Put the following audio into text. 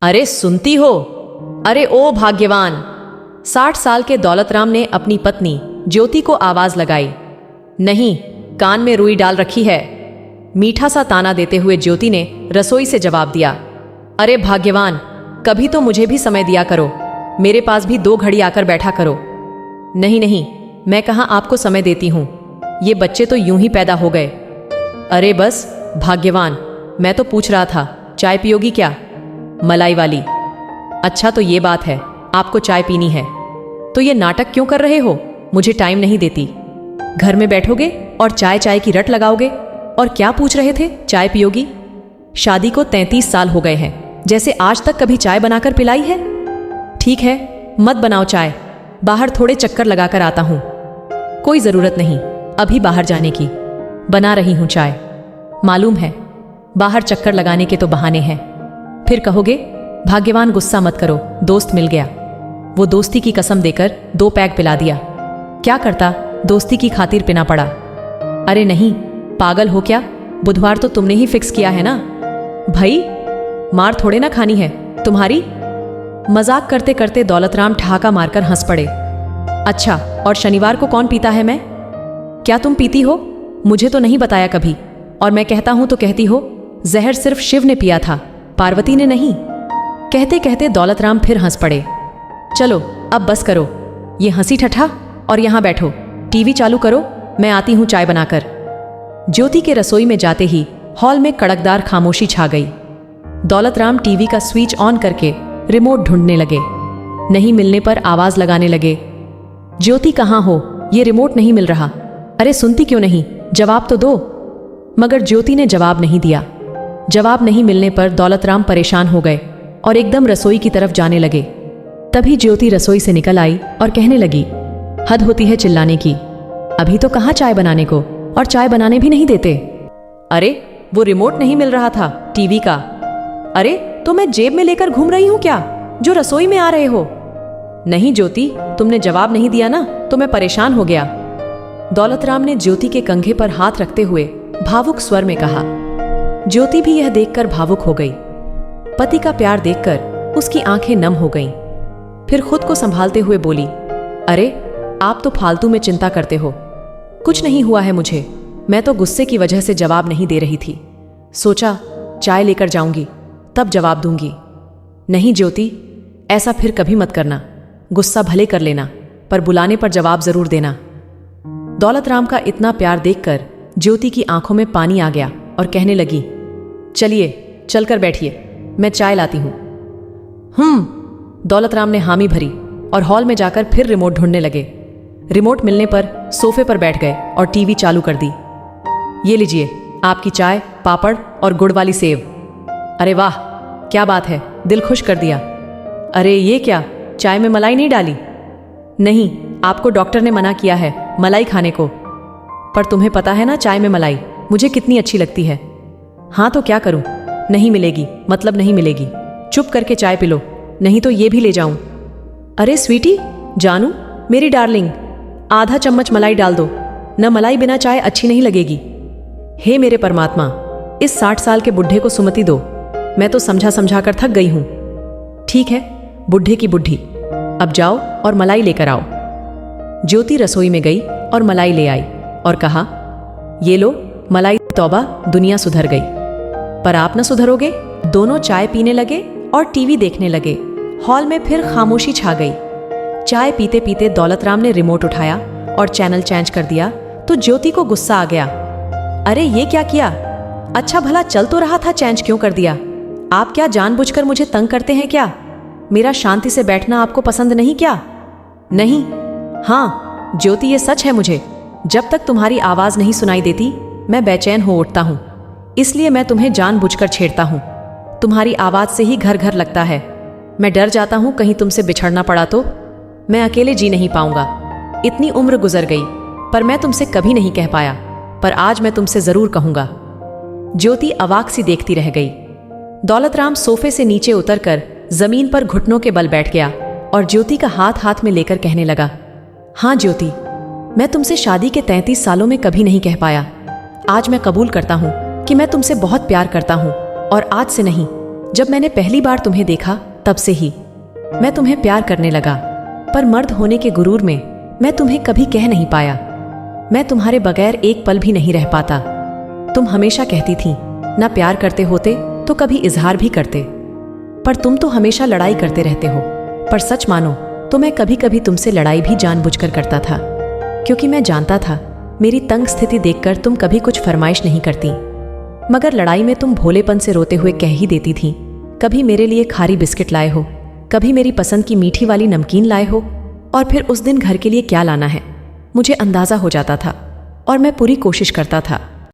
अरे सुनती हो? अरे ओ भाग्यवान! 60 साल के दौलतराम ने अपनी पत्नी ज्योति को आवाज लगाई। नहीं, कान में रुई डाल रखी है। मीठा सा ताना देते हुए ज्योति ने रसोई से जवाब दिया। अरे भाग्यवान, कभी तो मुझे भी समय दिया करो। मेरे पास भी 2 घड़ी आकर बैठा करो। नहीं नहीं, मैं कहाँ आपको समय देती हूँ। ये बच्चे तो यूं ही पैदा हो गए। अरे बस भाग्यवान, मैं तो पूछ रहा था, चाय पियोगी क्या? मलाई वाली। अच्छा तो ये बात है, आपको चाय पीनी है। तो ये नाटक क्यों कर रहे हो? मुझे टाइम नहीं देती। घर में बैठोगे और चाय चाय की रट लगाओगे। और क्या पूछ रहे थे, चाय पियोगी? शादी को 33 साल हो गए हैं, जैसे आज तक कभी चाय बनाकर पिलाई है? ठीक है, मत बनाओ चाय, बाहर थोड़े चक्कर लगाकर आता हूं। कोई जरूरत नहीं अभी बाहर जाने की, बना रही हूं चाय। मालूम है, बाहर चक्कर लगाने के तो बहाने हैं। फिर कहोगे भाग्यवान गुस्सा मत करो, दोस्त मिल गया। वो दोस्ती की कसम देकर 2 पैग पिला दिया। क्या करता, दोस्ती की खातिर पिना पड़ा। अरे नहीं, पागल हो क्या? बुधवार तो तुमने ही फिक्स किया है ना भाई, मार थोड़े ना खानी है तुम्हारी। मजाक करते करते दौलतराम ठहाका मारकर हंस पड़े। अच्छा, और शनिवार को कौन पीता है? मैं? क्या तुम पीती हो? मुझे तो नहीं बताया कभी। और मैं कहता हूं तो कहती हो, जहर सिर्फ शिव ने पिया था, पार्वती ने नहीं। कहते कहते दौलतराम फिर हंस पड़े। चलो अब बस करो ये हंसी ठट्ठा और यहां बैठो, टीवी चालू करो, मैं आती हूं चाय बनाकर। ज्योति के रसोई में जाते ही हॉल में कड़कदार खामोशी छा गई। दौलतराम टीवी का स्विच ऑन करके रिमोट ढूंढने लगे। नहीं मिलने पर आवाज लगाने लगे, ज्योति कहाँ हो? ये रिमोट नहीं मिल रहा। अरे सुनती क्यों नहीं? जवाब तो दो। मगर ज्योति ने जवाब नहीं दिया। जवाब नहीं मिलने पर दौलतराम परेशान हो गए और एकदम रसोई की तरफ जाने लगे। तभी ज्योति रसोई से निकल आई और कहने लगी, हद होती है चिल्लाने की। अभी तो कहाँ चाय बनाने को, और चाय बनाने भी नहीं देते। अरे वो रिमोट नहीं मिल रहा था टीवी का। अरे तो मैं जेब में लेकर घूम रही हूं क्या, जो रसोई में आ रहे हो? नहीं ज्योति, तुमने जवाब नहीं दिया ना, तो मैं परेशान हो गया। दौलतराम ने ज्योति के कंधे पर हाथ रखते हुए भावुक स्वर में कहा। ज्योति भी यह देखकर भावुक हो गई। पति का प्यार देखकर उसकी आंखें नम हो गईं। फिर खुद को संभालते हुए बोली, अरे आप तो फालतू में चिंता करते हो। कुछ नहीं हुआ है मुझे, मैं तो गुस्से की वजह से जवाब नहीं दे रही थी। सोचा चाय लेकर जाऊंगी, तब जवाब दूंगी। नहीं ज्योति, ऐसा फिर कभी मत करना। गुस्सा भले कर लेना, पर बुलाने पर जवाब जरूर देना। दौलतराम का इतना प्यार देखकर ज्योति की आंखों में पानी आ गया और कहने लगी, चलिए चलकर बैठिए, मैं चाय लाती हूं। दौलतराम ने हामी भरी और हॉल में जाकर फिर रिमोट ढूंढने लगे। रिमोट मिलने पर सोफे पर बैठ गए और टीवी चालू कर दी। ये लीजिए आपकी चाय, पापड़ और गुड़ वाली सेव। अरे वाह, क्या बात है, दिल खुश कर दिया। अरे ये क्या, चाय में मलाई नहीं डाली? नहीं, आपको डॉक्टर ने मना किया है मलाई खाने को। पर तुम्हें पता है ना चाय में मलाई मुझे कितनी अच्छी लगती है। हाँ तो क्या करूं, नहीं मिलेगी मतलब नहीं मिलेगी। चुप करके चाय पी लो, नहीं तो ये भी ले जाऊं। अरे स्वीटी, जानू, मेरी डार्लिंग, आधा चम्मच मलाई डाल दो न, मलाई बिना चाय अच्छी नहीं लगेगी। हे मेरे परमात्मा, इस 60 साल के बुढ़े को सुमति दो, मैं तो समझा समझा कर थक गई हूं। ठीक है, बुढ़े की बुढ़ी, अब जाओ और मलाई लेकर आओ। ज्योति रसोई में गई और मलाई ले आई और कहा, ये लो मलाई। तौबा, दुनिया सुधर गई। पर आप न सुधरोगे। दोनों चाय पीने लगे और टीवी देखने लगे। हॉल में फिर खामोशी छा गई। चाय पीते पीते दौलतराम ने रिमोट उठाया और चैनल चेंज कर दिया तो ज्योति को गुस्सा आ गया। अरे ये क्या किया? अच्छा भला चल तो रहा था, चेंज क्यों कर दिया? आप क्या जानबूझकर मुझे तंग करते हैं क्या? मेरा शांति से बैठना आपको पसंद नहीं क्या? नहीं, हाँ ज्योति, ये सच है। मुझे जब तक तुम्हारी आवाज नहीं सुनाई देती मैं बेचैन हो उठता हूं, इसलिए मैं तुम्हें जानबूझकर छेड़ता हूं। तुम्हारी आवाज से ही घर घर लगता है। मैं डर जाता हूं कहीं तुमसे बिछड़ना पड़ा तो। मैं अकेले जी नहीं पाऊंगा। इतनी उम्र गुजर गई पर मैं तुमसे कभी नहीं कह पाया, पर आज मैं तुमसे जरूर कहूंगा। ज्योति अवाक सी देखती रह गई। दौलतराम सोफे से नीचे उतरकर जमीन पर घुटनों के बल बैठ गया और ज्योति का हाथ हाथ में लेकर कहने लगा, हाँ ज्योति, मैं तुमसे शादी के 33 सालों में कभी नहीं कह पाया। आज मैं कबूल करता हूं कि मैं तुमसे बहुत प्यार करता हूं, और आज से नहीं, जब मैंने पहली बार तुम्हें देखा तब से ही मैं तुम्हें प्यार करने लगा, पर मर्द होने के गुरूर में मैं तुम्हें कभी कह नहीं पाया। मैं तुम्हारे बगैर एक पल भी नहीं रह पाता। तुम हमेशा कहती थी ना प्यार करते होते तो कभी इजहार भी करते, पर तुम तो हमेशा लड़ाई करते रहते हो। पर सच मानो तो मैं कभी कभी तुमसे लड़ाई भी जानबूझकर करता था, क्योंकि मैं जानता था मेरी तंग स्थिति देखकर तुम कभी कुछ फरमाइश नहीं करती। मगर लड़ाई में तुम भोलेपन से रोते हुए कह ही देती थी, कभी मेरे लिए खारी बिस्किट लाए हो, कभी मेरी पसंद की मीठी वाली नमकीन लाए हो, और फिर उस दिन घर के लिए क्या लाना है मुझे अंदाजा हो जाता था और मैं पूरी कोशिश करता था